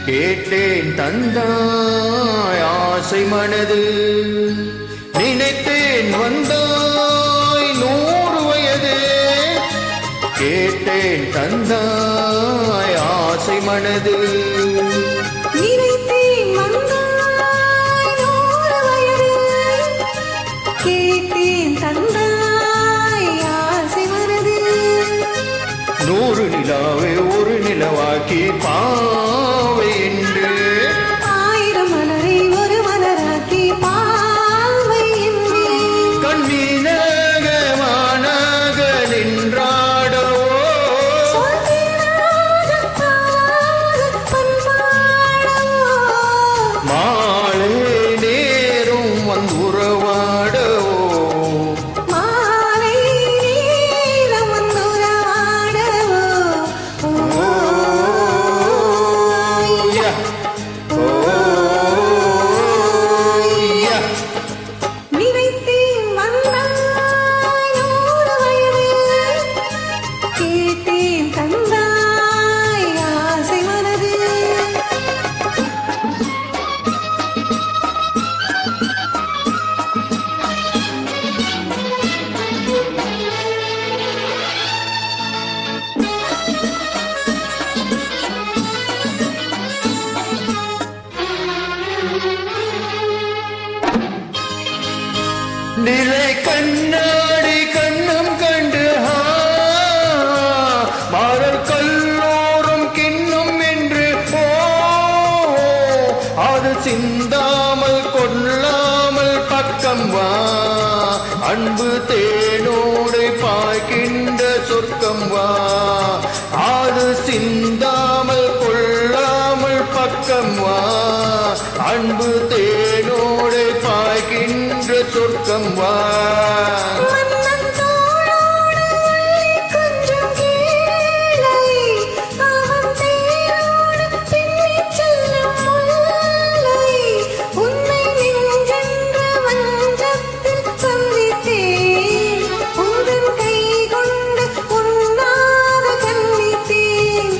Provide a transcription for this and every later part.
கேட்டேன் தந்தாய் ஆசை மனது, நினைத்தேன் வந்தாய் 100 வயது. கேட்டேன் தந்தாய் ஆசை மனது, நினைத்தேன் வந்தாய் 100 வயது. கேட்டேன் தந்தாய் ஆசை மனது. 100 நிலாவை ஒரு நிலவாக்கி பாவை என்று, 1000 மலரை ஒரு மலராக்கி பாவை என்று. கண்மீனாக மானாக நின்றாடவோ, மாலை நேரும் வந்துறவாடவோ, மாலை நேரம் வந்துறவாடவோ. யா, ஓ, யா. நினைத்தேன் வந்தாய் 100 வயது. கேட்டேன் தந்தாய் ஆசை மனது. நிலை கண்ணாடி கண்ணம் கண்டு மாறல் கல்லோரும் கிண்ணம் என்று போ, அது சிந்தாமல் கொள்ளாமல் பக்கம் வா, அன்பு தேனோடு பாய்கின்ற சொர்க்கம் வா, அது சிந்தாமல் கொள்ளாமல் பக்கம் வா, அன்பு தேனோடு பாய்கின்ற சொர்க்கம் வா. மன்னன் தோளோடு கொஞ்சம் கேளை, அவன் தேரோடு பின்னிச் செல்லும் முல்லை. உன்னை நெஞ்சென்ற வஞ்சத்தில் சந்தித்தேன், உந்தன் கை கொண்டு உண்ணாத கண்ணித்தேன்.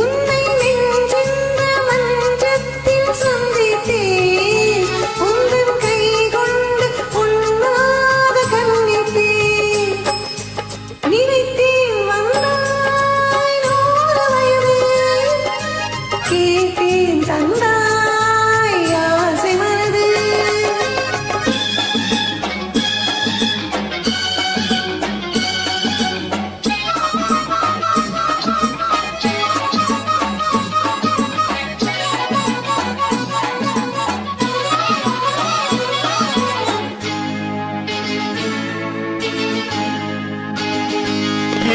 உன்னை நெஞ்சென்ற வஞ்சத்தில் சந்தித்தேன், உந்தன் கை கொண்டு உண்ணாத கண்ணித்தேன். நினைத்தேன் வந்தாய் 100 வயது. கேட்டேன் தந்தாய் ஆசை மனது.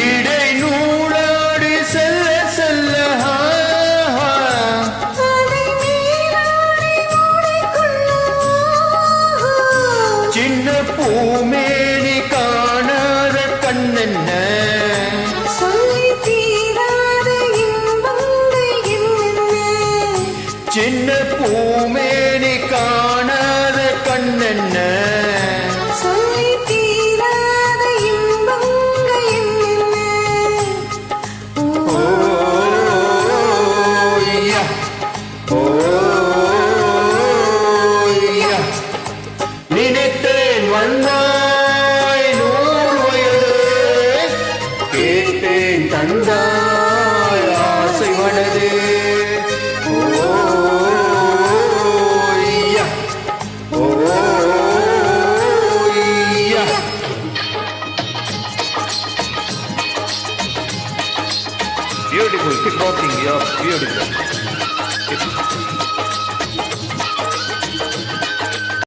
இடை நூலாடி செல்ல செல்ல அதை மேலாடை மூடிக்கொள்ள. சின்ன பூமேனி காணாத கண்ணென்ன, சொல்லி தீராத இன்பங்கள் என்னென்ன. சின்ன பூமேனி காணாத கண்ணென்ன, சொல்லி தீராத இன்பங்கள் என்னென்ன. ஓ, யா, ஓ, யா. நினைத்தேன் வந்தாய் 100 வயது, கேட்டேன் தந்தாய் ஆசை மனது. ஓ, யா, ஓ, யா. Beautiful kickboxing, yeah, beautiful.